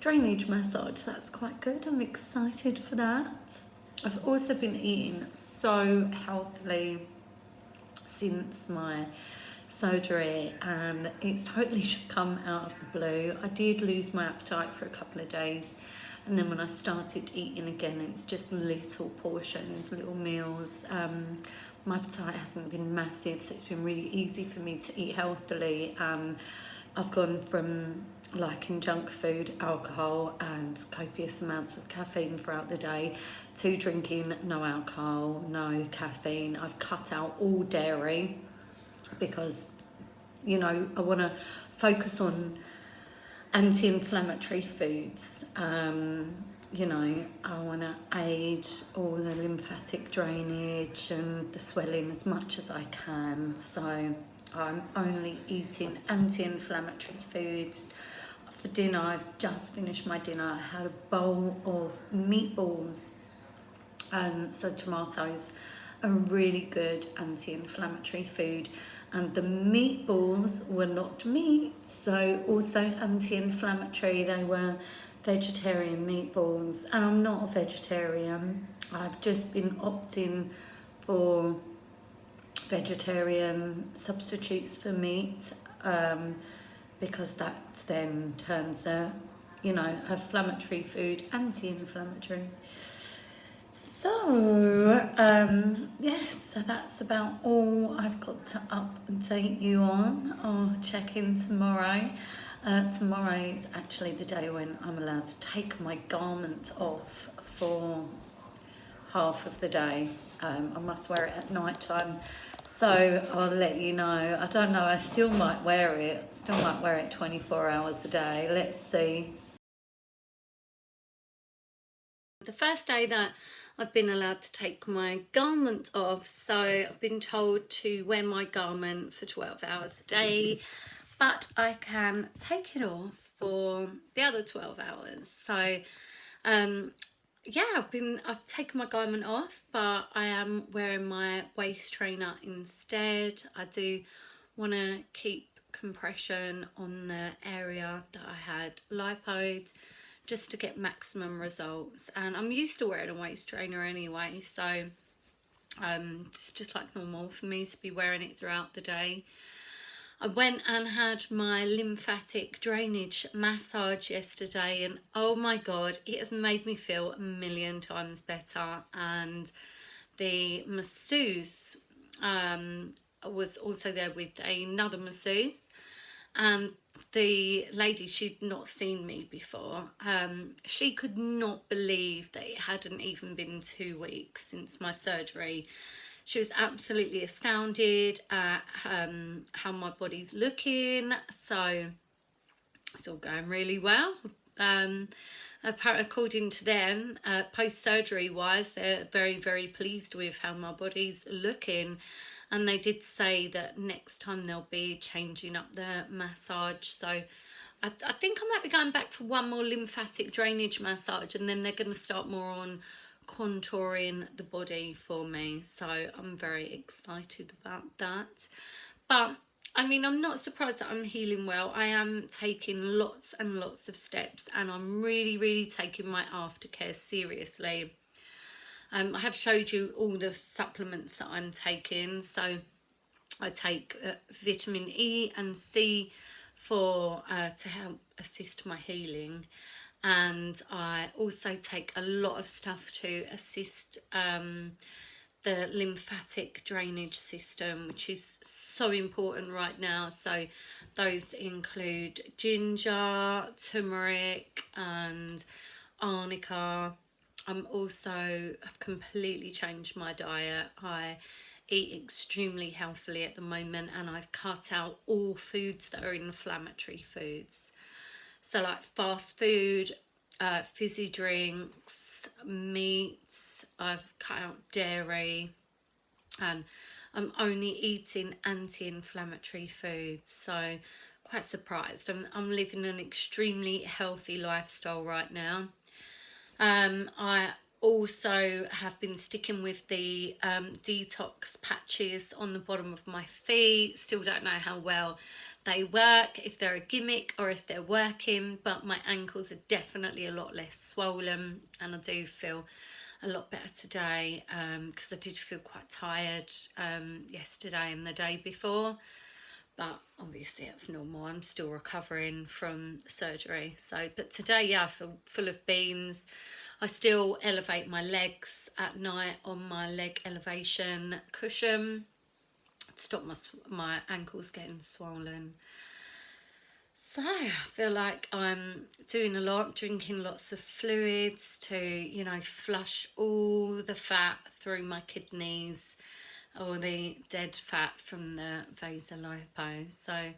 drainage massage. That's quite good. I'm excited for that. I've also been eating so healthily since my surgery, and it's totally just come out of the blue. I did lose my appetite for a couple of days, and then when I started eating again, it's just little portions, little meals. My appetite hasn't been massive, so it's been really easy for me to eat healthily. I've gone from liking junk food, alcohol, and copious amounts of caffeine throughout the day, to drinking no alcohol, no caffeine. I've cut out all dairy because, you know, I want to focus on anti-inflammatory foods. You know, I want to aid all the lymphatic drainage and the swelling as much as I can. So I'm only eating anti-inflammatory foods. For dinner, I've just finished my dinner. I had a bowl of meatballs. So tomatoes are really good anti-inflammatory food, and the meatballs were not meat, so also anti-inflammatory. They were vegetarian meatballs, and I'm not a vegetarian. I've just been opting for vegetarian substitutes for meat, because that then turns a, you know, inflammatory food anti-inflammatory. So, yes, so that's about all I've got to update you on. I'll check in tomorrow. Tomorrow is actually the day when I'm allowed to take my garment off for half of the day. I must wear it at night time, so I'll let you know. I don't know, I still might wear it. 24 hours a day. Let's see. The first day that I've been allowed to take my garment off, so I've been told to wear my garment for 12 hours a day, but I can take it off for the other 12 hours. So yeah, I've taken my garment off, but I am wearing my waist trainer instead. I do want to keep compression on the area that I had lipoed, just to get maximum results. And I'm used to wearing a waist trainer anyway, so it's just like normal for me to be wearing it throughout the day. I went and had my lymphatic drainage massage yesterday, and oh my god, it has made me feel a million times better. And the masseuse was also there with another masseuse, and the lady, she'd not seen me before. She could not believe that it hadn't even been 2 weeks since my surgery. She was absolutely astounded at how my body's looking. So it's all going really well. According to them, post-surgery wise, they're very, very pleased with how my body's looking. And they did say that next time they'll be changing up the massage. So I think I might be going back for one more lymphatic drainage massage, and then they're going to start more on contouring the body for me. So I'm very excited about that. But I mean, I'm not surprised that I'm healing well. I am taking lots and lots of steps, and I'm really, really taking my aftercare seriously. I have showed you all the supplements that I'm taking. So I take vitamin E and C for to help assist my healing, and I also take a lot of stuff to assist the lymphatic drainage system, which is so important right now. So those include ginger, turmeric, and arnica. I've completely changed my diet. I eat extremely healthily at the moment, and I've cut out all foods that are inflammatory foods. So like fast food, fizzy drinks, meats. I've cut out dairy, and I'm only eating anti-inflammatory foods. So quite surprised. I'm living an extremely healthy lifestyle right now. I also have been sticking with the detox patches on the bottom of my feet. Still don't know how well they work, if they're a gimmick or if they're working, but my ankles are definitely a lot less swollen, and I do feel a lot better today, because I did feel quite tired yesterday and the day before. But obviously it's normal. I'm still recovering from surgery. So, but today, yeah, I feel full of beans. I still elevate my legs at night on my leg elevation cushion to stop my ankles getting swollen. So I feel like I'm doing a lot, drinking lots of fluids to, you know, flush all the fat through my kidneys, or the dead fat from the Vaser lipo. So I'm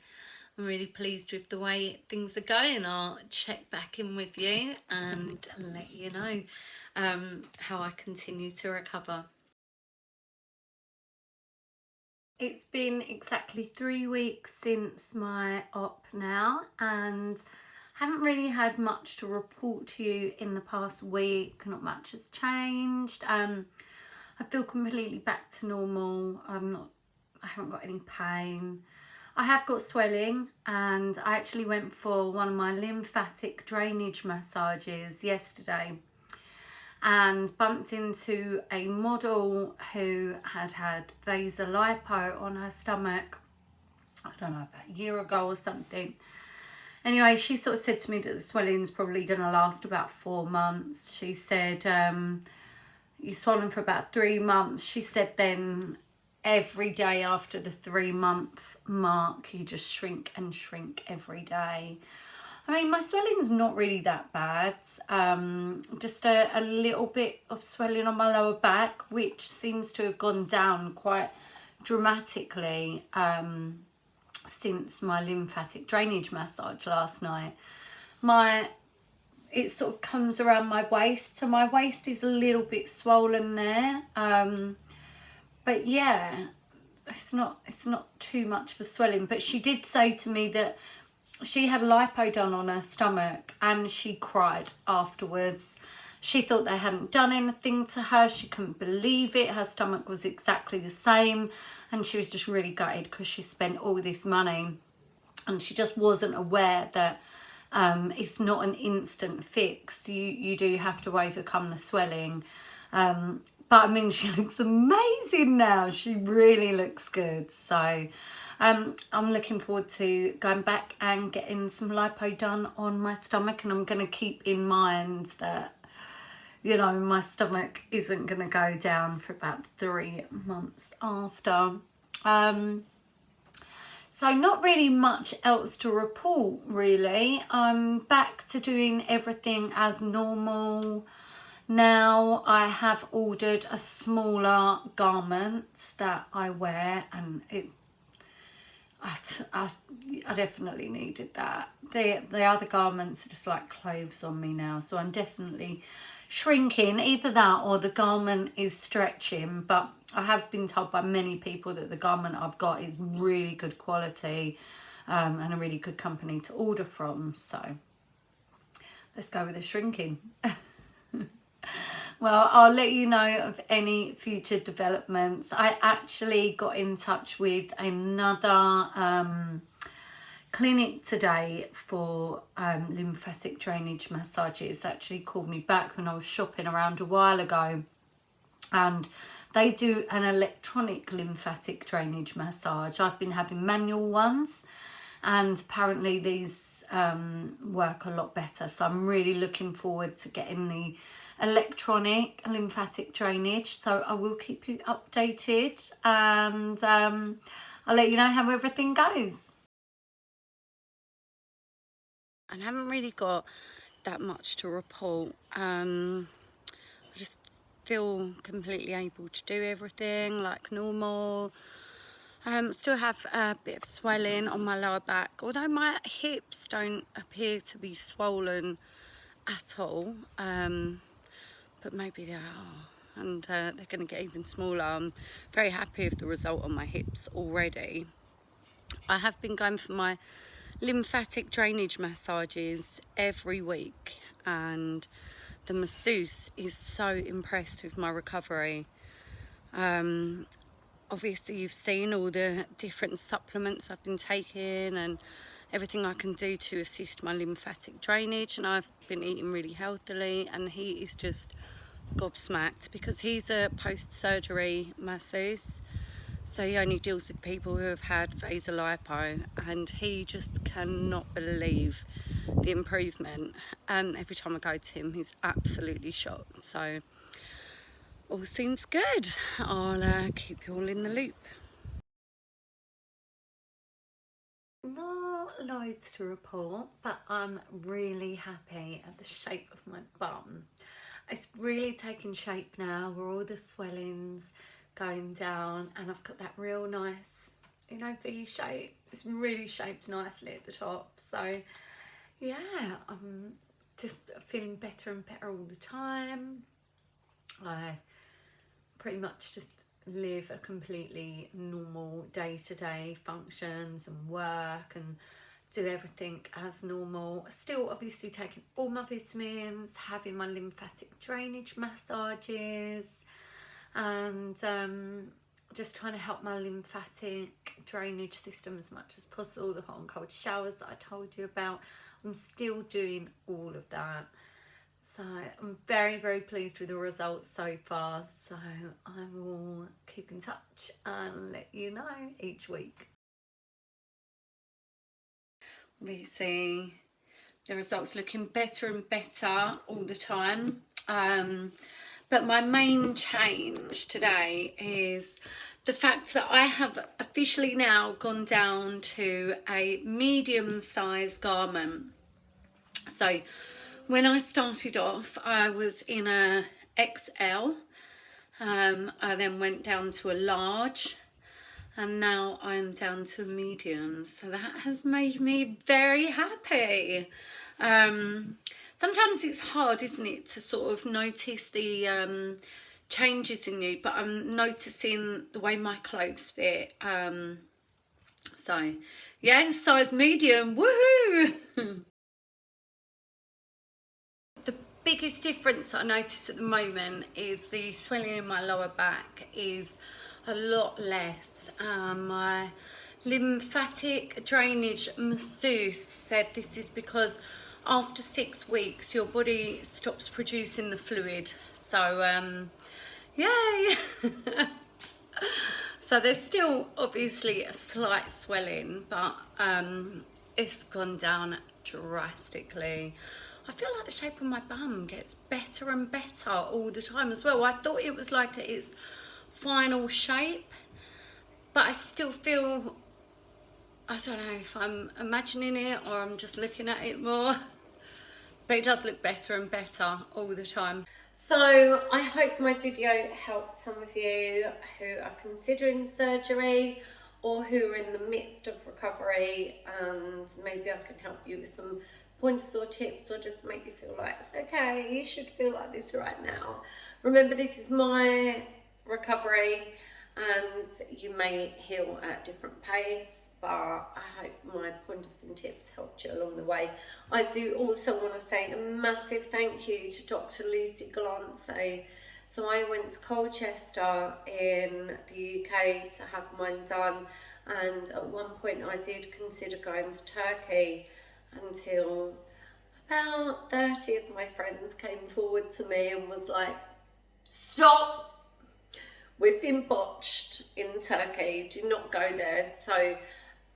really pleased with the way things are going. I'll check back in with you and let you know how I continue to recover. It's been exactly 3 weeks since my op now, and haven't really had much to report to you in the past week. Not much has changed. I feel completely back to normal. I haven't got any pain. I have got swelling, and I actually went for one of my lymphatic drainage massages yesterday and bumped into a model who had Vaser lipo on her stomach, I don't know, about a year ago or something. Anyway, she sort of said to me that the swelling's probably going to last about 4 months. She said, you're swollen for about 3 months. She said then every day after the 3-month mark, you just shrink and shrink every day. I mean, my swelling's not really that bad. Just a little bit of swelling on my lower back, which seems to have gone down quite dramatically since my lymphatic drainage massage last night. It sort of comes around my waist, so my waist is a little bit swollen there. But yeah, it's not too much of a swelling. But she did say to me that she had lipo done on her stomach and she cried afterwards. She thought they hadn't done anything to her. She couldn't believe it. Her stomach was exactly the same, and she was just really gutted because she spent all this money, and she just wasn't aware that it's not an instant fix. You do have to overcome the swelling. But I mean, she looks amazing now. She really looks good. So I'm looking forward to going back and getting some lipo done on my stomach, and I'm going to keep in mind that, you know, my stomach isn't going to go down for about 3 months after. So not really much else to report, really. I'm back to doing everything as normal. Now I have ordered a smaller garment that I wear, and I definitely needed that. The other garments are just like clothes on me now, so I'm definitely shrinking. Either that or the garment is stretching, but I have been told by many people that the garment I've got is really good quality and a really good company to order from. So let's go with the shrinking. Well, I'll let you know of any future developments. I actually got in touch with another clinic today for lymphatic drainage massages. They actually called me back when I was shopping around a while ago, and they do an electronic lymphatic drainage massage. I've been having manual ones, and apparently these work a lot better. So I'm really looking forward to getting the electronic lymphatic drainage. So I will keep you updated, and I'll let you know how everything goes. I haven't really got that much to report. I just feel completely able to do everything like normal. Still have a bit of swelling on my lower back, although my hips don't appear to be swollen at all, but maybe they are, and they're going to get even smaller. I'm very happy with the result on my hips already. I have been going for my lymphatic drainage massages every week, and the masseuse is so impressed with my recovery. Obviously you've seen all the different supplements I've been taking and everything I can do to assist my lymphatic drainage, and I've been eating really healthily, and he is just gobsmacked because he's a post-surgery masseuse, so he only deals with people who have had Vaser lipo, and he just cannot believe the improvement. Every time I go to him, he's absolutely shocked. So all seems good. I'll keep you all in the loop. Not loads to report, but I'm really happy at the shape of my bum. It's really taking shape now where all the swelling's going down, and I've got that real nice, V shape. It's really shaped nicely at the top. So yeah, I'm just feeling better and better all the time. I pretty much just live a completely normal day-to-day functions and work and do everything as normal. Still obviously taking all my vitamins, having my lymphatic drainage massages, and just trying to help my lymphatic drainage system as much as possible. The hot and cold showers that I told you about, I'm still doing all of that. So I'm very, very pleased with the results so far. So I will keep in touch and let you know each week. Obviously, the results looking better and better all the time. But my main change today is the fact that I have officially now gone down to a medium-sized garment. So when I started off, I was in a XL. I then went down to a large, and now I'm down to a medium. So that has made me very happy. Sometimes it's hard, isn't it, to sort of notice the changes in you, but I'm noticing the way my clothes fit. So yeah, size medium, woohoo! The biggest difference I notice at the moment is the swelling in my lower back is a lot less. My lymphatic drainage masseuse said this is because after 6 weeks your body stops producing the fluid. So yay! So there's still obviously a slight swelling, but it's gone down drastically. I feel like the shape of my bum gets better and better all the time as well. I thought it was like its final shape, but I still feel, I don't know if I'm imagining it or I'm just looking at it more, but it does look better and better all the time. So I hope my video helped some of you who are considering surgery or who are in the midst of recovery, and maybe I can help you with some pointers or tips, or just make you feel like it's okay, you should feel like this right now. Remember, this is my recovery and you may heal at a different pace, but I hope my pointers and tips helped you along the way. I do also want to say a massive thank you to Dr Lucy Glancey. So I went to Colchester in the UK to have mine done, and at one point I did consider going to Turkey until about 30 of my friends came forward to me and was like, stop, we've been botched in Turkey, do not go there. So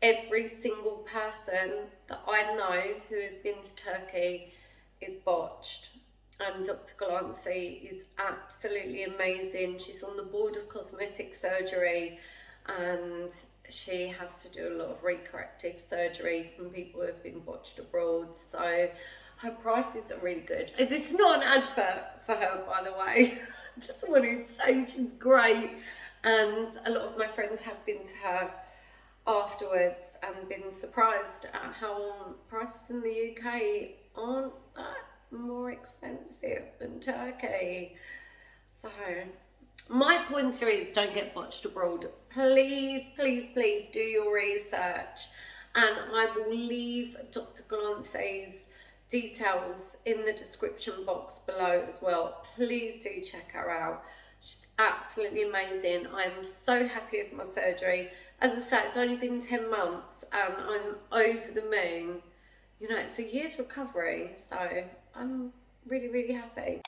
every single person that I know who has been to Turkey is botched. And Dr Glancey is absolutely amazing. She's on the board of cosmetic surgery, and she has to do a lot of recorrective surgery from people who have been botched abroad. So her prices are really good. This is not an advert for her, by the way. I just wanted to say she's great, and a lot of my friends have been to her afterwards and been surprised at how prices in the UK aren't that more expensive than Turkey. So my pointer is, don't get botched abroad. Please, please, please do your research, and I will leave Dr Glancey's details in the description box below as well. Please do check her out. She's absolutely amazing. I'm so happy with my surgery. As I say, it's only been 10 months and I'm over the moon. You know, it's a year's recovery, so I'm really, really happy.